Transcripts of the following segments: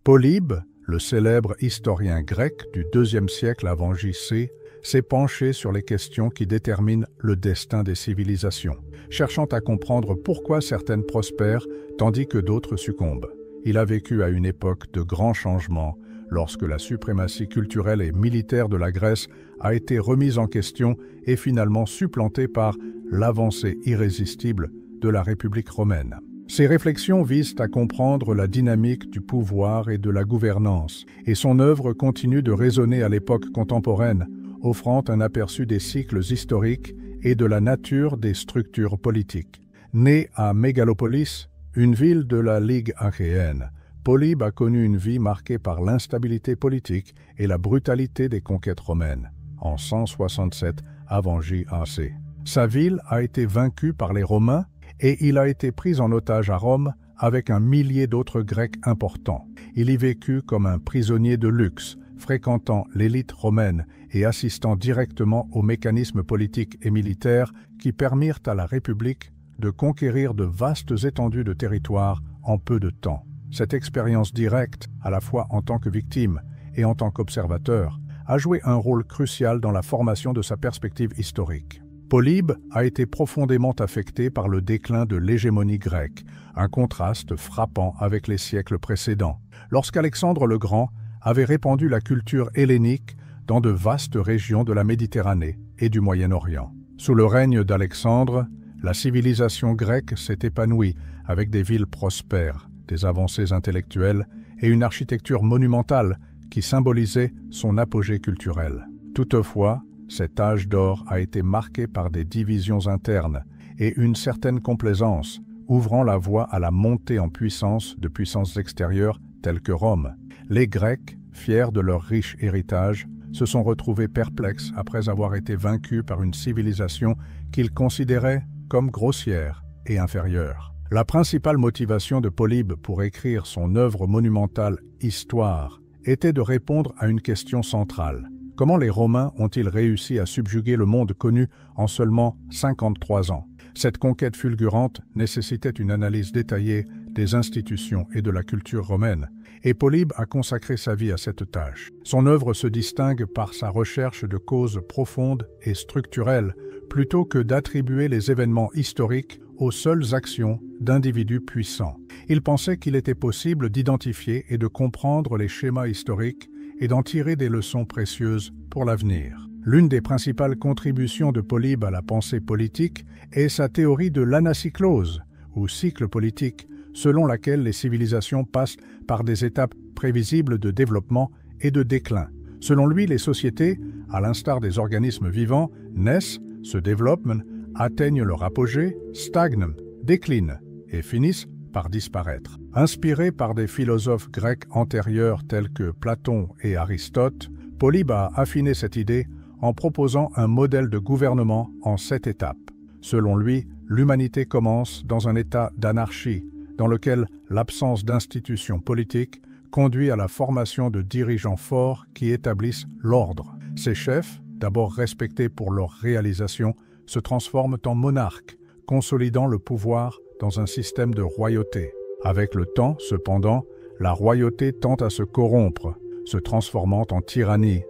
Polybe, le célèbre historien grec du IIe siècle avant J.C., s'est penché sur les questions qui déterminent le destin des civilisations, cherchant à comprendre pourquoi certaines prospèrent tandis que d'autres succombent. Il a vécu à une époque de grands changements, lorsque la suprématie culturelle et militaire de la Grèce a été remise en question et finalement supplantée par l'avancée irrésistible de la République romaine. Ces réflexions visent à comprendre la dynamique du pouvoir et de la gouvernance, et son œuvre continue de résonner à l'époque contemporaine, offrant un aperçu des cycles historiques et de la nature des structures politiques. Né à Mégalopolis, une ville de la Ligue achéenne, Polybe a connu une vie marquée par l'instabilité politique et la brutalité des conquêtes romaines, en 167 avant J.A.C. Sa ville a été vaincue par les Romains et il a été pris en otage à Rome avec un millier d'autres Grecs importants. Il y vécut comme un prisonnier de luxe, fréquentant l'élite romaine et assistant directement aux mécanismes politiques et militaires qui permirent à la République de conquérir de vastes étendues de territoire en peu de temps. Cette expérience directe, à la fois en tant que victime et en tant qu'observateur, a joué un rôle crucial dans la formation de sa perspective historique. Polybe a été profondément affecté par le déclin de l'hégémonie grecque, un contraste frappant avec les siècles précédents, lorsqu'Alexandre le Grand avait répandu la culture hellénique dans de vastes régions de la Méditerranée et du Moyen-Orient. Sous le règne d'Alexandre, la civilisation grecque s'est épanouie avec des villes prospères, des avancées intellectuelles et une architecture monumentale qui symbolisait son apogée culturel. Toutefois, cet âge d'or a été marqué par des divisions internes et une certaine complaisance, ouvrant la voie à la montée en puissance de puissances extérieures telles que Rome. Les Grecs, fiers de leur riche héritage, se sont retrouvés perplexes après avoir été vaincus par une civilisation qu'ils considéraient comme grossière et inférieure. La principale motivation de Polybe pour écrire son œuvre monumentale « Histoire » était de répondre à une question centrale. Comment les Romains ont-ils réussi à subjuguer le monde connu en seulement 53 ans? Cette conquête fulgurante nécessitait une analyse détaillée des institutions et de la culture romaine, et Polybe a consacré sa vie à cette tâche. Son œuvre se distingue par sa recherche de causes profondes et structurelles, plutôt que d'attribuer les événements historiques aux seules actions d'individus puissants. Il pensait qu'il était possible d'identifier et de comprendre les schémas historiques et d'en tirer des leçons précieuses pour l'avenir. L'une des principales contributions de Polybe à la pensée politique est sa théorie de l'anacyclose, ou cycle politique, selon laquelle les civilisations passent par des étapes prévisibles de développement et de déclin. Selon lui, les sociétés, à l'instar des organismes vivants, naissent, se développent, atteignent leur apogée, stagnent, déclinent et finissent par disparaître. Inspiré par des philosophes grecs antérieurs tels que Platon et Aristote, Polybe a affiné cette idée en proposant un modèle de gouvernement en 7 étapes. Selon lui, l'humanité commence dans un état d'anarchie, dans lequel l'absence d'institutions politiques conduit à la formation de dirigeants forts qui établissent l'ordre. Ces chefs, d'abord respectés pour leur réalisation, se transforment en monarques, consolidant le pouvoir dans un système de royauté. Avec le temps, cependant, la royauté tend à se corrompre, se transformant en tyrannie.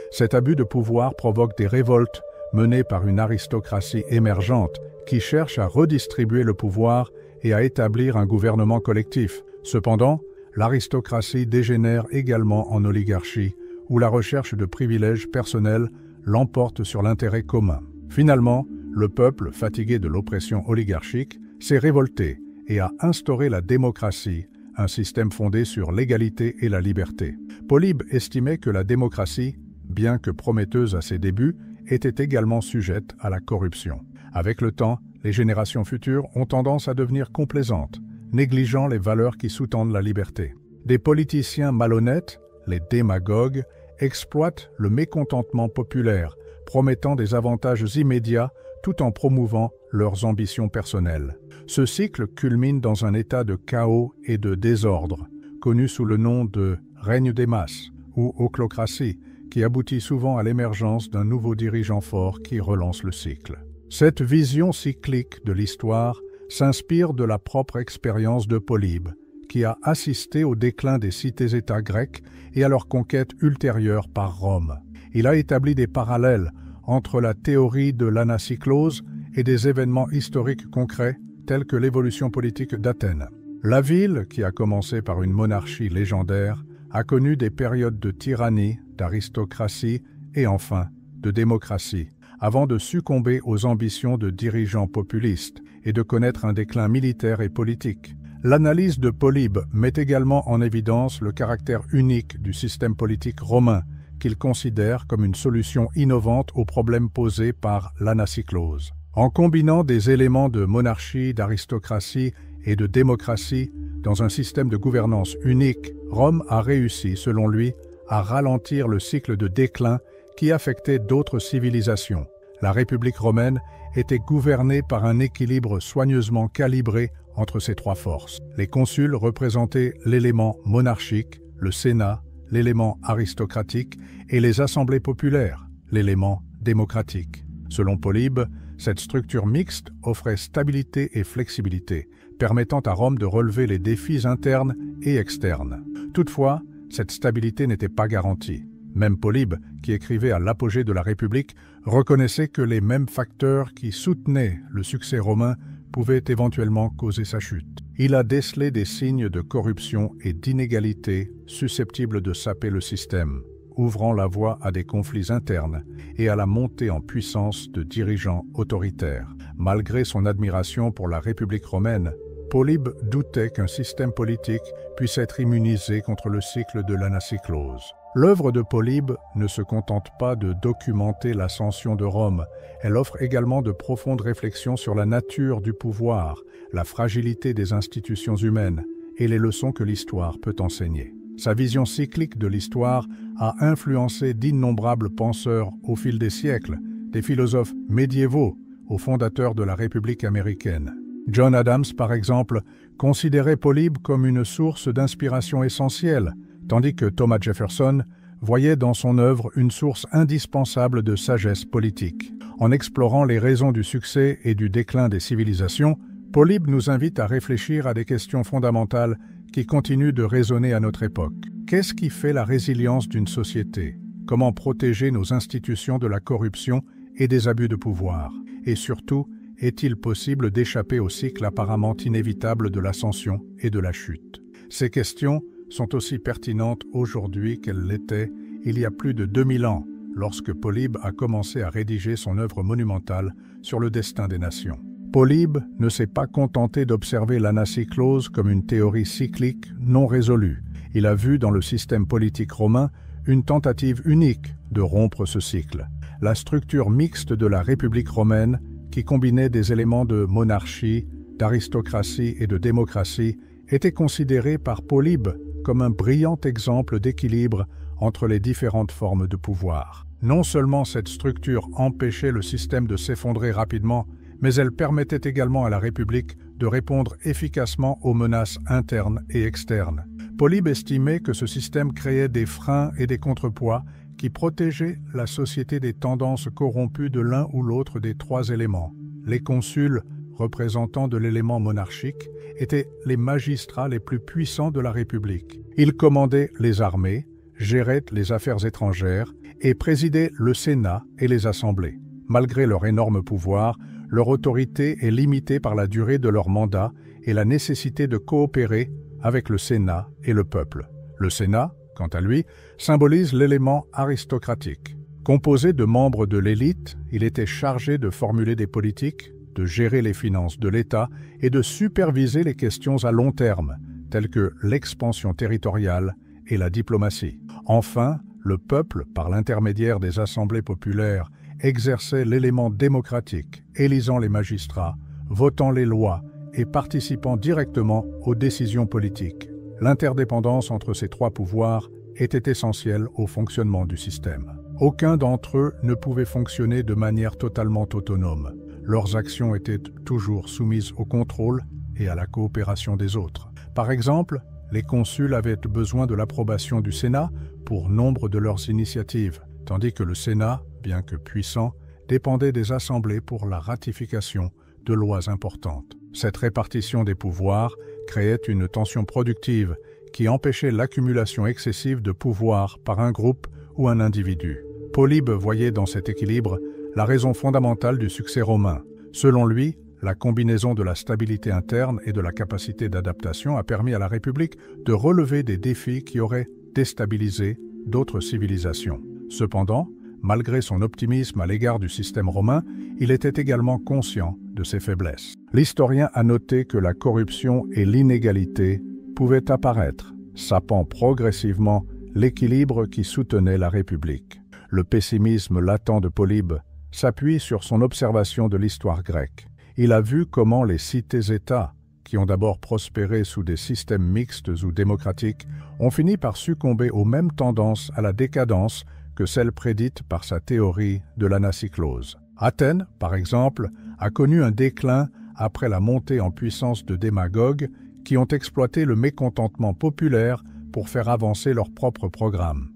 Cet abus de pouvoir provoque des révoltes menées par une aristocratie émergente qui cherche à redistribuer le pouvoir et à établir un gouvernement collectif. Cependant, l'aristocratie dégénère également en oligarchie, où la recherche de privilèges personnels l'emporte sur l'intérêt commun. Finalement, le peuple, fatigué de l'oppression oligarchique, s'est révolté et a instauré la démocratie, un système fondé sur l'égalité et la liberté. Polybe estimait que la démocratie, bien que prometteuse à ses débuts, était également sujette à la corruption. Avec le temps, les générations futures ont tendance à devenir complaisantes, négligeant les valeurs qui sous-tendent la liberté. Des politiciens malhonnêtes, les démagogues, exploitent le mécontentement populaire, promettant des avantages immédiats tout en promouvant leurs ambitions personnelles. Ce cycle culmine dans un état de chaos et de désordre, connu sous le nom de règne des masses ou ochlocratie, qui aboutit souvent à l'émergence d'un nouveau dirigeant fort qui relance le cycle. Cette vision cyclique de l'histoire s'inspire de la propre expérience de Polybe, qui a assisté au déclin des cités-États grecs et à leur conquête ultérieure par Rome. Il a établi des parallèles entre la théorie de l'anacyclose et des événements historiques concrets tels que l'évolution politique d'Athènes. La ville, qui a commencé par une monarchie légendaire, a connu des périodes de tyrannie, d'aristocratie et enfin de démocratie, avant de succomber aux ambitions de dirigeants populistes et de connaître un déclin militaire et politique. L'analyse de Polybe met également en évidence le caractère unique du système politique romain, qu'il considère comme une solution innovante aux problèmes posés par l'anacyclose. En combinant des éléments de monarchie, d'aristocratie et de démocratie dans un système de gouvernance unique, Rome a réussi, selon lui, à ralentir le cycle de déclin qui affectait d'autres civilisations. La République romaine était gouvernée par un équilibre soigneusement calibré entre ces trois forces. Les consuls représentaient l'élément monarchique, le Sénat, l'élément aristocratique, et les assemblées populaires, l'élément démocratique. Selon Polybe, cette structure mixte offrait stabilité et flexibilité, permettant à Rome de relever les défis internes et externes. Toutefois, cette stabilité n'était pas garantie. Même Polybe, qui écrivait à l'apogée de la République, reconnaissait que les mêmes facteurs qui soutenaient le succès romain pouvaient éventuellement causer sa chute. Il a décelé des signes de corruption et d'inégalité susceptibles de saper le système, ouvrant la voie à des conflits internes et à la montée en puissance de dirigeants autoritaires. Malgré son admiration pour la République romaine, Polybe doutait qu'un système politique puisse être immunisé contre le cycle de l'anacyclose. L'œuvre de Polybe ne se contente pas de documenter l'ascension de Rome, elle offre également de profondes réflexions sur la nature du pouvoir, la fragilité des institutions humaines et les leçons que l'histoire peut enseigner. Sa vision cyclique de l'histoire a influencé d'innombrables penseurs au fil des siècles, des philosophes médiévaux aux fondateurs de la République américaine. John Adams, par exemple, considérait Polybe comme une source d'inspiration essentielle, tandis que Thomas Jefferson voyait dans son œuvre une source indispensable de sagesse politique. En explorant les raisons du succès et du déclin des civilisations, Polybe nous invite à réfléchir à des questions fondamentales qui continuent de résonner à notre époque. Qu'est-ce qui fait la résilience d'une société? Comment protéger nos institutions de la corruption et des abus de pouvoir? Et surtout, est-il possible d'échapper au cycle apparemment inévitable de l'ascension et de la chute? Ces questions sont aussi pertinentes aujourd'hui qu'elles l'étaient il y a plus de 2000 ans, lorsque Polybe a commencé à rédiger son œuvre monumentale sur le destin des nations. Polybe ne s'est pas contenté d'observer l'anacyclose comme une théorie cyclique non résolue. Il a vu dans le système politique romain une tentative unique de rompre ce cycle. La structure mixte de la République romaine, qui combinait des éléments de monarchie, d'aristocratie et de démocratie, était considérée par Polybe comme un brillant exemple d'équilibre entre les différentes formes de pouvoir. Non seulement cette structure empêchait le système de s'effondrer rapidement, mais elle permettait également à la République de répondre efficacement aux menaces internes et externes. Polybe estimait que ce système créait des freins et des contrepoids qui protégeaient la société des tendances corrompues de l'un ou l'autre des trois éléments. Les consuls, représentants de l'élément monarchique, étaient les magistrats les plus puissants de la République. Ils commandaient les armées, géraient les affaires étrangères et présidaient le Sénat et les assemblées. Malgré leur énorme pouvoir, leur autorité est limitée par la durée de leur mandat et la nécessité de coopérer avec le Sénat et le peuple. Le Sénat, quant à lui, symbolise l'élément aristocratique. Composé de membres de l'élite, il était chargé de formuler des politiques, de gérer les finances de l'État et de superviser les questions à long terme, telles que l'expansion territoriale et la diplomatie. Enfin, le peuple, par l'intermédiaire des assemblées populaires, exerçait l'élément démocratique, élisant les magistrats, votant les lois et participant directement aux décisions politiques. L'interdépendance entre ces trois pouvoirs était essentielle au fonctionnement du système. Aucun d'entre eux ne pouvait fonctionner de manière totalement autonome. Leurs actions étaient toujours soumises au contrôle et à la coopération des autres. Par exemple, les consuls avaient besoin de l'approbation du Sénat pour nombre de leurs initiatives, tandis que le Sénat, bien que puissant, dépendait des assemblées pour la ratification de lois importantes. Cette répartition des pouvoirs créait une tension productive qui empêchait l'accumulation excessive de pouvoir par un groupe ou un individu. Polybe voyait dans cet équilibre la raison fondamentale du succès romain. Selon lui, la combinaison de la stabilité interne et de la capacité d'adaptation a permis à la République de relever des défis qui auraient déstabilisé d'autres civilisations. Cependant, malgré son optimisme à l'égard du système romain, il était également conscient de ses faiblesses. L'historien a noté que la corruption et l'inégalité pouvaient apparaître, sapant progressivement l'équilibre qui soutenait la République. Le pessimisme latent de Polybe s'appuie sur son observation de l'histoire grecque. Il a vu comment les cités-États, qui ont d'abord prospéré sous des systèmes mixtes ou démocratiques, ont fini par succomber aux mêmes tendances à la décadence que celles prédites par sa théorie de l'anacyclose. Athènes, par exemple, a connu un déclin après la montée en puissance de démagogues qui ont exploité le mécontentement populaire pour faire avancer leur propre programme.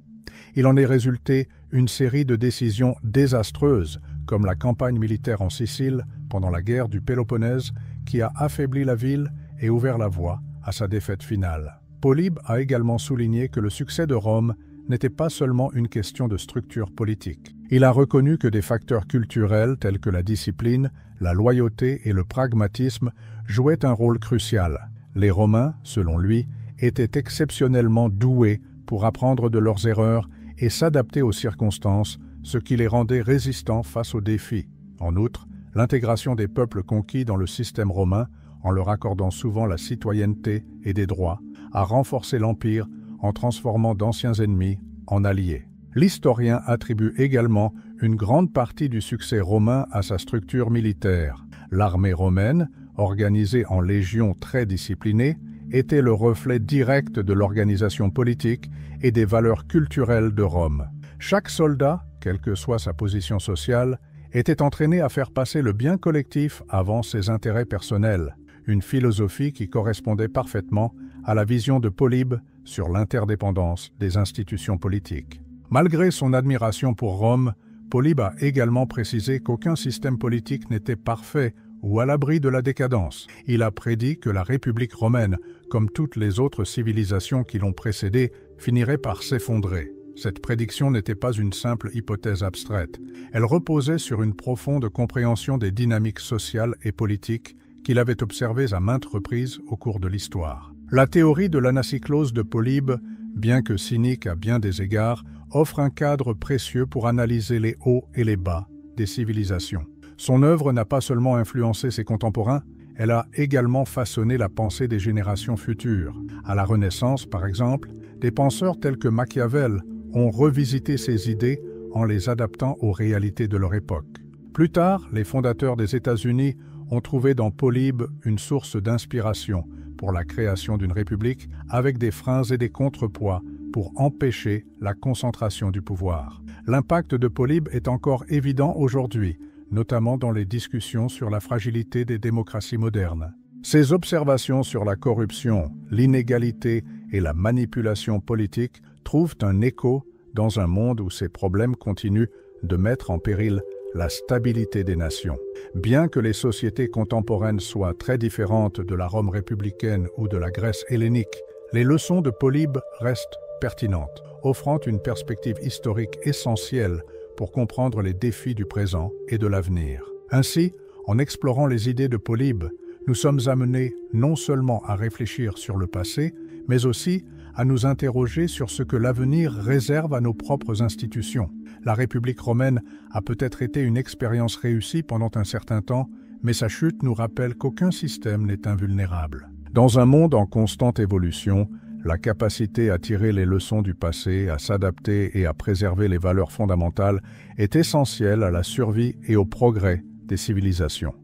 Il en est résulté une série de décisions désastreuses, comme la campagne militaire en Sicile pendant la guerre du Péloponnèse, qui a affaibli la ville et ouvert la voie à sa défaite finale. Polybe a également souligné que le succès de Rome n'était pas seulement une question de structure politique. Il a reconnu que des facteurs culturels tels que la discipline, la loyauté et le pragmatisme jouaient un rôle crucial. Les Romains, selon lui, étaient exceptionnellement doués pour apprendre de leurs erreurs et s'adapter aux circonstances, ce qui les rendait résistants face aux défis. En outre, l'intégration des peuples conquis dans le système romain, en leur accordant souvent la citoyenneté et des droits, a renforcé l'Empire en transformant d'anciens ennemis en alliés. L'historien attribue également une grande partie du succès romain à sa structure militaire. L'armée romaine, organisée en légions très disciplinées, était le reflet direct de l'organisation politique et des valeurs culturelles de Rome. Chaque soldat, quelle que soit sa position sociale, était entraîné à faire passer le bien collectif avant ses intérêts personnels, une philosophie qui correspondait parfaitement à la vision de Polybe sur l'interdépendance des institutions politiques. Malgré son admiration pour Rome, Polybe a également précisé qu'aucun système politique n'était parfait ou à l'abri de la décadence. Il a prédit que la République romaine, comme toutes les autres civilisations qui l'ont précédée, finirait par s'effondrer. Cette prédiction n'était pas une simple hypothèse abstraite. Elle reposait sur une profonde compréhension des dynamiques sociales et politiques qu'il avait observées à maintes reprises au cours de l'histoire. La théorie de l'anacyclose de Polybe, bien que cynique à bien des égards, offre un cadre précieux pour analyser les hauts et les bas des civilisations. Son œuvre n'a pas seulement influencé ses contemporains, elle a également façonné la pensée des générations futures. À la Renaissance, par exemple, des penseurs tels que Machiavel ont revisité ces idées en les adaptant aux réalités de leur époque. Plus tard, les fondateurs des États-Unis ont trouvé dans Polybe une source d'inspiration pour la création d'une république avec des freins et des contrepoids pour empêcher la concentration du pouvoir. L'impact de Polybe est encore évident aujourd'hui, notamment dans les discussions sur la fragilité des démocraties modernes. Ses observations sur la corruption, l'inégalité et la manipulation politique trouvent un écho dans un monde où ces problèmes continuent de mettre en péril la stabilité des nations. Bien que les sociétés contemporaines soient très différentes de la Rome républicaine ou de la Grèce hellénique, les leçons de Polybe restent pertinentes, offrant une perspective historique essentielle pour comprendre les défis du présent et de l'avenir. Ainsi, en explorant les idées de Polybe, nous sommes amenés non seulement à réfléchir sur le passé, mais aussi à nous interroger sur ce que l'avenir réserve à nos propres institutions. La République romaine a peut-être été une expérience réussie pendant un certain temps, mais sa chute nous rappelle qu'aucun système n'est invulnérable. Dans un monde en constante évolution, la capacité à tirer les leçons du passé, à s'adapter et à préserver les valeurs fondamentales est essentielle à la survie et au progrès des civilisations.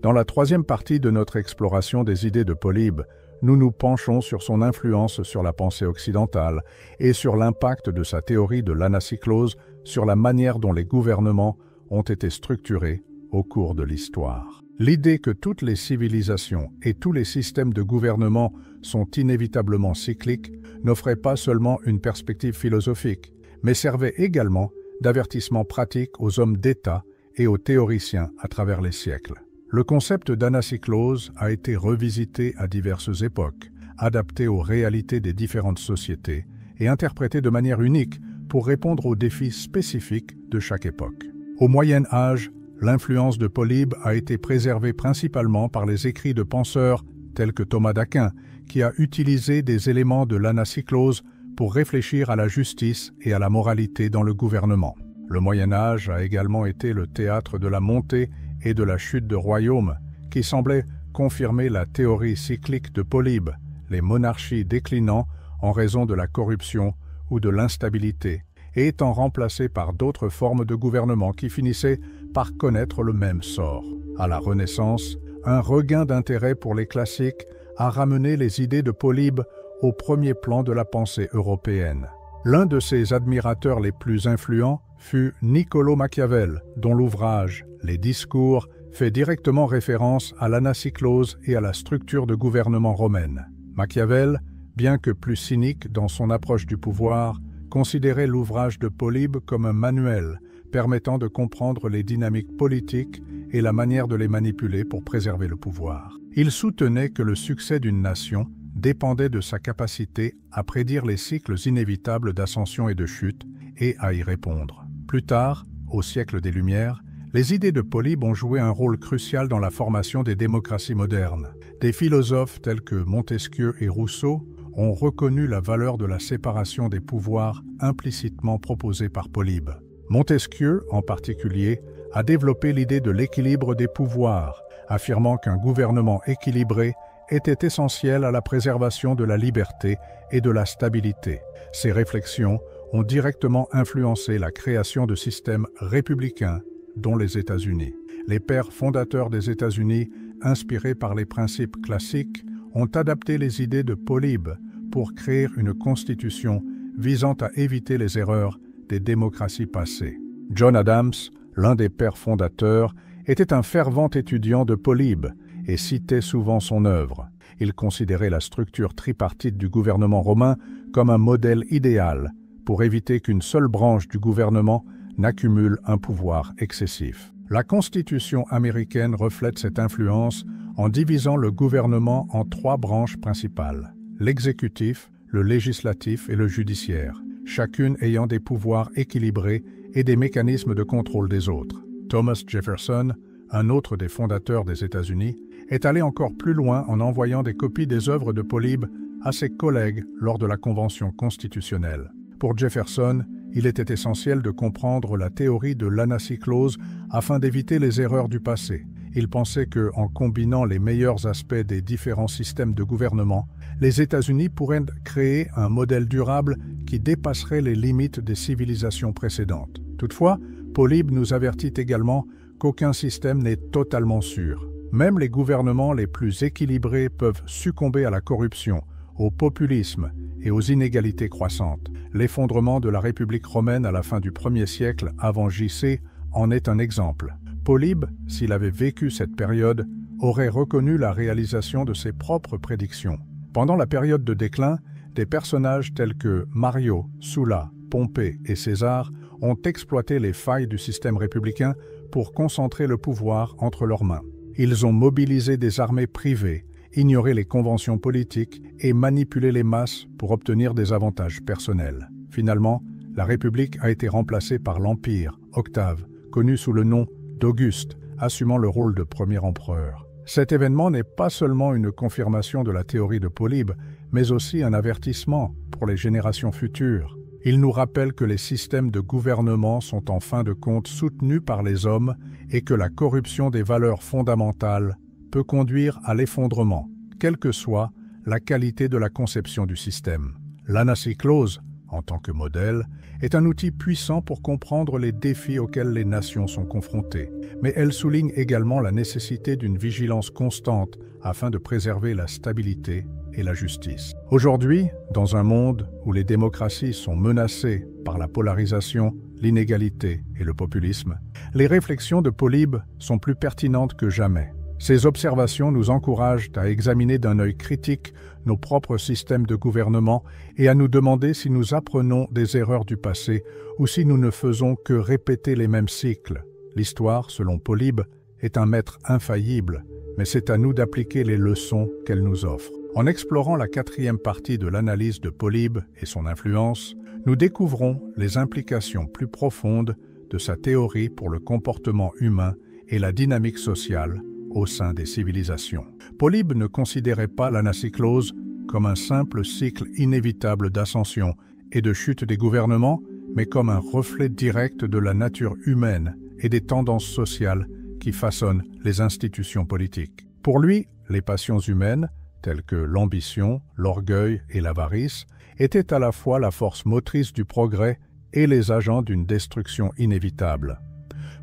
Dans la troisième partie de notre exploration des idées de Polybe, nous nous penchons sur son influence sur la pensée occidentale et sur l'impact de sa théorie de l'anacyclose sur la manière dont les gouvernements ont été structurés au cours de l'histoire. L'idée que toutes les civilisations et tous les systèmes de gouvernement sont inévitablement cycliques n'offrait pas seulement une perspective philosophique, mais servait également d'avertissement pratique aux hommes d'État et aux théoriciens à travers les siècles. Le concept d'anacyclose a été revisité à diverses époques, adapté aux réalités des différentes sociétés et interprété de manière unique pour répondre aux défis spécifiques de chaque époque. Au Moyen Âge, l'influence de Polybe a été préservée principalement par les écrits de penseurs tels que Thomas d'Aquin, qui a utilisé des éléments de l'anacyclose pour réfléchir à la justice et à la moralité dans le gouvernement. Le Moyen Âge a également été le théâtre de la montée et de la chute de royaumes, qui semblaient confirmer la théorie cyclique de Polybe, les monarchies déclinant en raison de la corruption ou de l'instabilité, et étant remplacées par d'autres formes de gouvernement qui finissaient par connaître le même sort. À la Renaissance, un regain d'intérêt pour les classiques a ramené les idées de Polybe au premier plan de la pensée européenne. L'un de ses admirateurs les plus influents fut Niccolò Machiavel, dont l'ouvrage « Les discours » fait directement référence à l'anacyclose et à la structure de gouvernement romaine. Machiavel, bien que plus cynique dans son approche du pouvoir, considérait l'ouvrage de Polybe comme un manuel permettant de comprendre les dynamiques politiques et la manière de les manipuler pour préserver le pouvoir. Il soutenait que le succès d'une nation dépendait de sa capacité à prédire les cycles inévitables d'ascension et de chute et à y répondre. Plus tard, au siècle des Lumières, les idées de Polybe ont joué un rôle crucial dans la formation des démocraties modernes. Des philosophes tels que Montesquieu et Rousseau ont reconnu la valeur de la séparation des pouvoirs implicitement proposée par Polybe. Montesquieu, en particulier, a développé l'idée de l'équilibre des pouvoirs, affirmant qu'un gouvernement équilibré était essentiel à la préservation de la liberté et de la stabilité. Ces réflexions ont directement influencé la création de systèmes républicains, dont les États-Unis. Les pères fondateurs des États-Unis, inspirés par les principes classiques, ont adapté les idées de Polybe pour créer une constitution visant à éviter les erreurs des démocraties passées. John Adams, l'un des pères fondateurs, était un fervent étudiant de Polybe et citait souvent son œuvre. Il considérait la structure tripartite du gouvernement romain comme un modèle idéal pour éviter qu'une seule branche du gouvernement n'accumule un pouvoir excessif. La Constitution américaine reflète cette influence en divisant le gouvernement en 3 branches principales: l'exécutif, le législatif et le judiciaire, chacune ayant des pouvoirs équilibrés et des mécanismes de contrôle des autres. Thomas Jefferson, un autre des fondateurs des États-Unis, est allé encore plus loin en envoyant des copies des œuvres de Polybe à ses collègues lors de la Convention constitutionnelle. Pour Jefferson, il était essentiel de comprendre la théorie de l'anacyclose afin d'éviter les erreurs du passé. Il pensait que, en combinant les meilleurs aspects des différents systèmes de gouvernement, les États-Unis pourraient créer un modèle durable qui dépasserait les limites des civilisations précédentes. Toutefois, Polybe nous avertit également qu'aucun système n'est totalement sûr. Même les gouvernements les plus équilibrés peuvent succomber à la corruption, au populisme et aux inégalités croissantes. L'effondrement de la République romaine à la fin du 1er siècle avant J.C. en est un exemple. Polybe, s'il avait vécu cette période, aurait reconnu la réalisation de ses propres prédictions. Pendant la période de déclin, des personnages tels que Mario, Sulla, Pompée et César ont exploité les failles du système républicain pour concentrer le pouvoir entre leurs mains. Ils ont mobilisé des armées privées, ignoré les conventions politiques et manipulé les masses pour obtenir des avantages personnels. Finalement, la République a été remplacée par l'Empire, Octave, connu sous le nom d'Auguste, assumant le rôle de premier empereur. Cet événement n'est pas seulement une confirmation de la théorie de Polybe, mais aussi un avertissement pour les générations futures. Il nous rappelle que les systèmes de gouvernement sont en fin de compte soutenus par les hommes et que la corruption des valeurs fondamentales peut conduire à l'effondrement, quelle que soit la qualité de la conception du système. L'anacyclose, en tant que modèle, est un outil puissant pour comprendre les défis auxquels les nations sont confrontées, mais elle souligne également la nécessité d'une vigilance constante afin de préserver la stabilité et la justice. Aujourd'hui, dans un monde où les démocraties sont menacées par la polarisation, l'inégalité et le populisme, les réflexions de Polybe sont plus pertinentes que jamais. Ces observations nous encouragent à examiner d'un œil critique nos propres systèmes de gouvernement et à nous demander si nous apprenons des erreurs du passé ou si nous ne faisons que répéter les mêmes cycles. L'histoire, selon Polybe, est un maître infaillible, mais c'est à nous d'appliquer les leçons qu'elle nous offre. En explorant la 4e partie de l'analyse de Polybe et son influence, nous découvrons les implications plus profondes de sa théorie pour le comportement humain et la dynamique sociale au sein des civilisations. Polybe ne considérait pas l'anacyclose comme un simple cycle inévitable d'ascension et de chute des gouvernements, mais comme un reflet direct de la nature humaine et des tendances sociales qui façonnent les institutions politiques. Pour lui, les passions humaines, telles que l'ambition, l'orgueil et l'avarice, étaient à la fois la force motrice du progrès et les agents d'une destruction inévitable.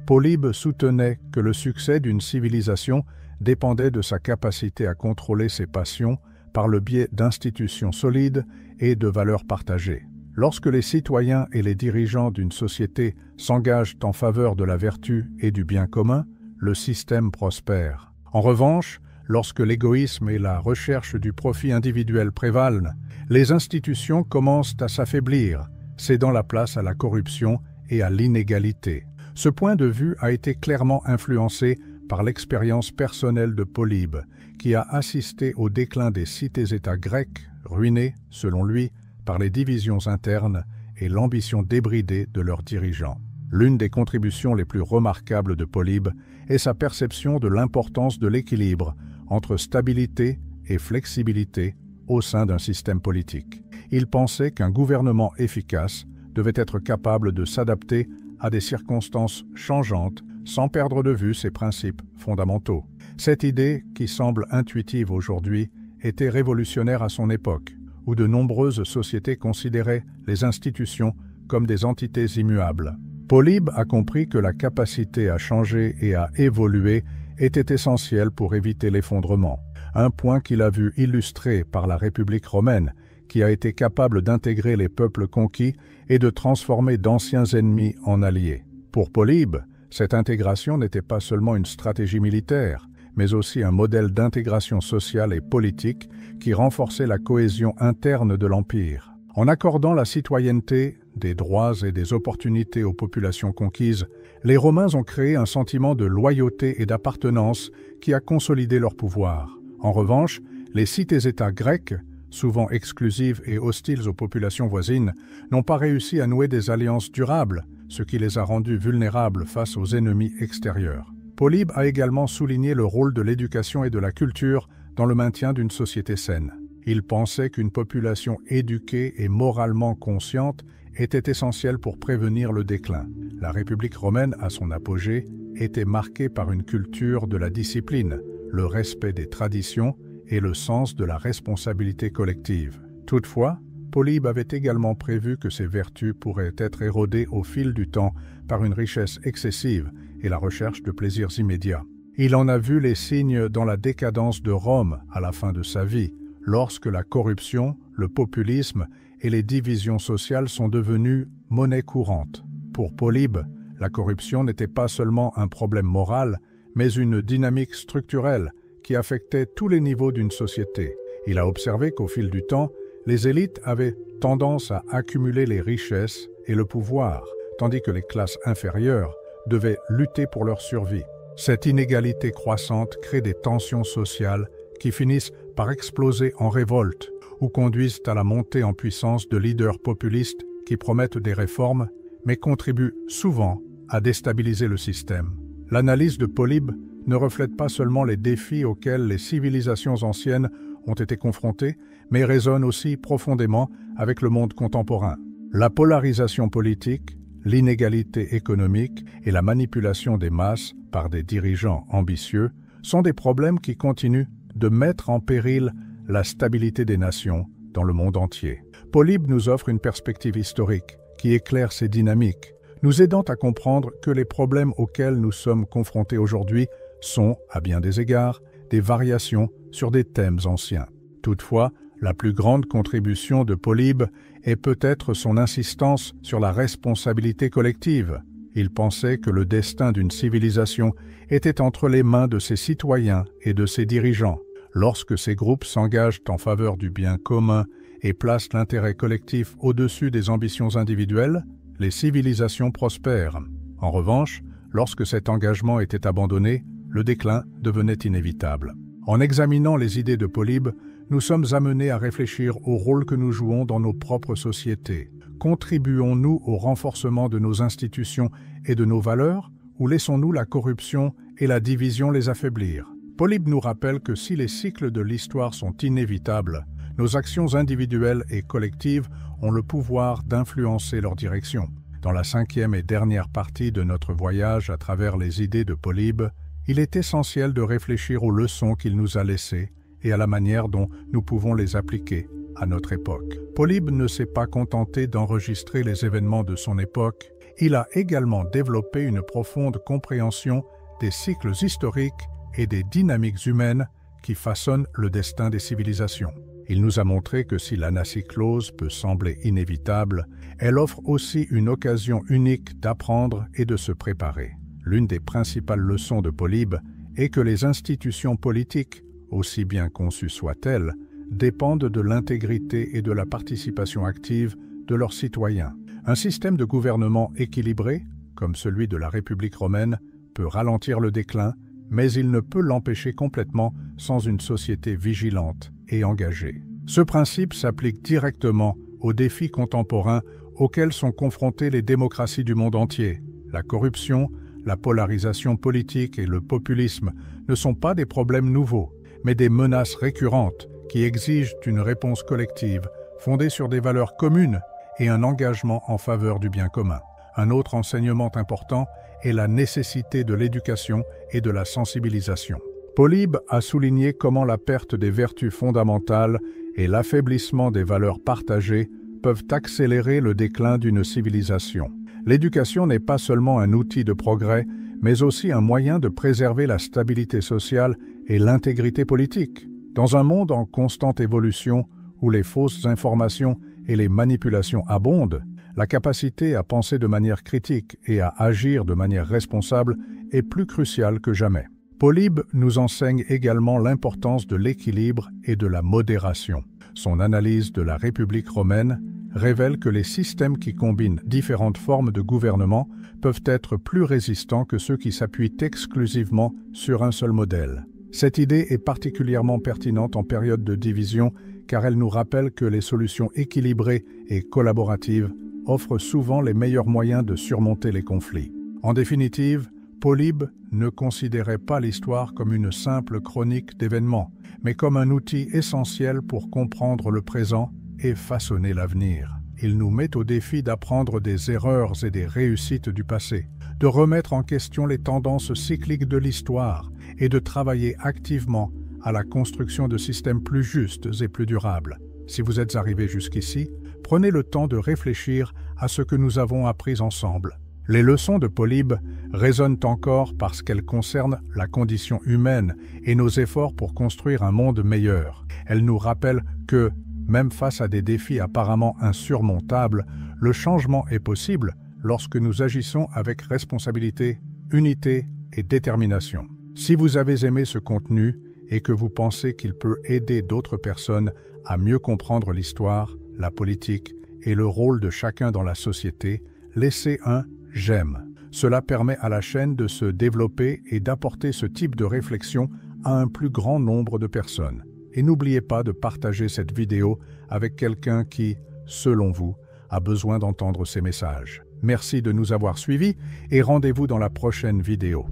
Polybe soutenait que le succès d'une civilisation dépendait de sa capacité à contrôler ses passions par le biais d'institutions solides et de valeurs partagées. Lorsque les citoyens et les dirigeants d'une société s'engagent en faveur de la vertu et du bien commun, le système prospère. En revanche, lorsque l'égoïsme et la recherche du profit individuel prévalent, les institutions commencent à s'affaiblir, cédant la place à la corruption et à l'inégalité. Ce point de vue a été clairement influencé par l'expérience personnelle de Polybe, qui a assisté au déclin des cités-États grecs, ruinés, selon lui, par les divisions internes et l'ambition débridée de leurs dirigeants. L'une des contributions les plus remarquables de Polybe est sa perception de l'importance de l'équilibre entre stabilité et flexibilité au sein d'un système politique. Il pensait qu'un gouvernement efficace devait être capable de s'adapter à des circonstances changeantes sans perdre de vue ses principes fondamentaux. Cette idée, qui semble intuitive aujourd'hui, était révolutionnaire à son époque, où de nombreuses sociétés considéraient les institutions comme des entités immuables. Polybe a compris que la capacité à changer et à évoluer était essentielle pour éviter l'effondrement, un point qu'il a vu illustré par la République romaine, qui a été capable d'intégrer les peuples conquis et de transformer d'anciens ennemis en alliés. Pour Polybe, cette intégration n'était pas seulement une stratégie militaire, mais aussi un modèle d'intégration sociale et politique qui renforçait la cohésion interne de l'Empire. En accordant la citoyenneté, des droits et des opportunités aux populations conquises, les Romains ont créé un sentiment de loyauté et d'appartenance qui a consolidé leur pouvoir. En revanche, les cités-États grecs, souvent exclusives et hostiles aux populations voisines, n'ont pas réussi à nouer des alliances durables, ce qui les a rendus vulnérables face aux ennemis extérieurs. Polybe a également souligné le rôle de l'éducation et de la culture dans le maintien d'une société saine. Il pensait qu'une population éduquée et moralement consciente était essentielle pour prévenir le déclin. La République romaine, à son apogée, était marquée par une culture de la discipline, le respect des traditions et le sens de la responsabilité collective. Toutefois, Polybe avait également prévu que ces vertus pourraient être érodées au fil du temps par une richesse excessive et la recherche de plaisirs immédiats. Il en a vu les signes dans la décadence de Rome à la fin de sa vie, lorsque la corruption, le populisme et les divisions sociales sont devenues monnaie courante. Pour Polybe, la corruption n'était pas seulement un problème moral, mais une dynamique structurelle qui affectait tous les niveaux d'une société. Il a observé qu'au fil du temps, les élites avaient tendance à accumuler les richesses et le pouvoir, tandis que les classes inférieures devaient lutter pour leur survie. Cette inégalité croissante crée des tensions sociales qui finissent par exploser en révolte ou conduisent à la montée en puissance de leaders populistes qui promettent des réformes, mais contribuent souvent à déstabiliser le système. L'analyse de Polybe ne reflète pas seulement les défis auxquels les civilisations anciennes ont été confrontées, mais résonne aussi profondément avec le monde contemporain. La polarisation politique, l'inégalité économique et la manipulation des masses par des dirigeants ambitieux sont des problèmes qui continuent de mettre en péril la stabilité des nations dans le monde entier. Polybe nous offre une perspective historique qui éclaire ces dynamiques, nous aidant à comprendre que les problèmes auxquels nous sommes confrontés aujourd'hui sont, à bien des égards, des variations sur des thèmes anciens. Toutefois, la plus grande contribution de Polybe est peut-être son insistance sur la responsabilité collective. Il pensait que le destin d'une civilisation était entre les mains de ses citoyens et de ses dirigeants. Lorsque ces groupes s'engagent en faveur du bien commun et placent l'intérêt collectif au-dessus des ambitions individuelles, les civilisations prospèrent. En revanche, lorsque cet engagement était abandonné, le déclin devenait inévitable. En examinant les idées de Polybe, nous sommes amenés à réfléchir au rôle que nous jouons dans nos propres sociétés. Contribuons-nous au renforcement de nos institutions et de nos valeurs, ou laissons-nous la corruption et la division les affaiblir? Polybe nous rappelle que si les cycles de l'histoire sont inévitables, nos actions individuelles et collectives ont le pouvoir d'influencer leur direction. Dans la 5e et dernière partie de notre voyage à travers les idées de Polybe, il est essentiel de réfléchir aux leçons qu'il nous a laissées et à la manière dont nous pouvons les appliquer à notre époque. Polybe ne s'est pas contenté d'enregistrer les événements de son époque, il a également développé une profonde compréhension des cycles historiques et des dynamiques humaines qui façonnent le destin des civilisations. Il nous a montré que si l'anacyclose peut sembler inévitable, elle offre aussi une occasion unique d'apprendre et de se préparer. L'une des principales leçons de Polybe est que les institutions politiques, aussi bien conçues soient-elles, dépendent de l'intégrité et de la participation active de leurs citoyens. Un système de gouvernement équilibré, comme celui de la République romaine, peut ralentir le déclin, mais il ne peut l'empêcher complètement sans une société vigilante et engagée. Ce principe s'applique directement aux défis contemporains auxquels sont confrontées les démocraties du monde entier. La corruption, la polarisation politique et le populisme ne sont pas des problèmes nouveaux, mais des menaces récurrentes qui exigent une réponse collective fondée sur des valeurs communes et un engagement en faveur du bien commun. Un autre enseignement important est la nécessité de l'éducation et de la sensibilisation. Polybe a souligné comment la perte des vertus fondamentales et l'affaiblissement des valeurs partagées peuvent accélérer le déclin d'une civilisation. L'éducation n'est pas seulement un outil de progrès, mais aussi un moyen de préserver la stabilité sociale et l'intégrité politique. Dans un monde en constante évolution, où les fausses informations et les manipulations abondent, la capacité à penser de manière critique et à agir de manière responsable est plus cruciale que jamais. Polybe nous enseigne également l'importance de l'équilibre et de la modération. Son analyse de la République romaine révèle que les systèmes qui combinent différentes formes de gouvernement peuvent être plus résistants que ceux qui s'appuient exclusivement sur un seul modèle. Cette idée est particulièrement pertinente en période de division car elle nous rappelle que les solutions équilibrées et collaboratives offrent souvent les meilleurs moyens de surmonter les conflits. En définitive, Polybe ne considérait pas l'histoire comme une simple chronique d'événements, mais comme un outil essentiel pour comprendre le présent et façonner l'avenir. Il nous met au défi d'apprendre des erreurs et des réussites du passé, de remettre en question les tendances cycliques de l'histoire et de travailler activement à la construction de systèmes plus justes et plus durables. Si vous êtes arrivé jusqu'ici, prenez le temps de réfléchir à ce que nous avons appris ensemble. Les leçons de Polybe résonnent encore parce qu'elles concernent la condition humaine et nos efforts pour construire un monde meilleur. Elles nous rappellent que, même face à des défis apparemment insurmontables, le changement est possible lorsque nous agissons avec responsabilité, unité et détermination. Si vous avez aimé ce contenu et que vous pensez qu'il peut aider d'autres personnes à mieux comprendre l'histoire, la politique et le rôle de chacun dans la société, laissez un « j'aime ». Cela permet à la chaîne de se développer et d'apporter ce type de réflexion à un plus grand nombre de personnes. Et n'oubliez pas de partager cette vidéo avec quelqu'un qui, selon vous, a besoin d'entendre ces messages. Merci de nous avoir suivis et rendez-vous dans la prochaine vidéo.